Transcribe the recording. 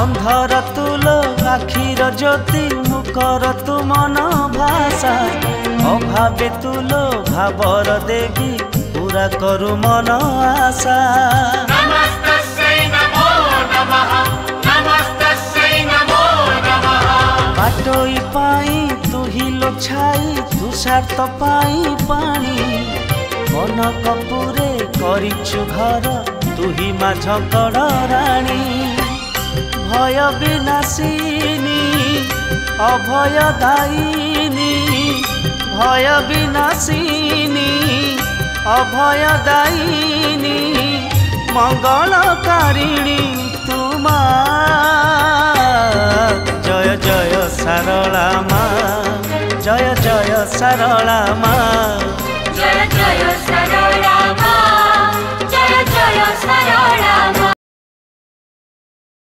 अंधर तुलो आखिर ज्योति मुकर तु मन भाषा अभावे तुलो भावर देवी पूरा करु मन आशा। बाटोई पाई तुहिलो छाई तुषार्थ पाई पानी मन कपुरे करिछु घर तुही माझकड़ राणी। भय विनाशिनी अभय दायिनी भय विनाशिनी अभय दायिनी मंगलकारिणी तुमा जय जय सारला माँ जय जय सारला माँ।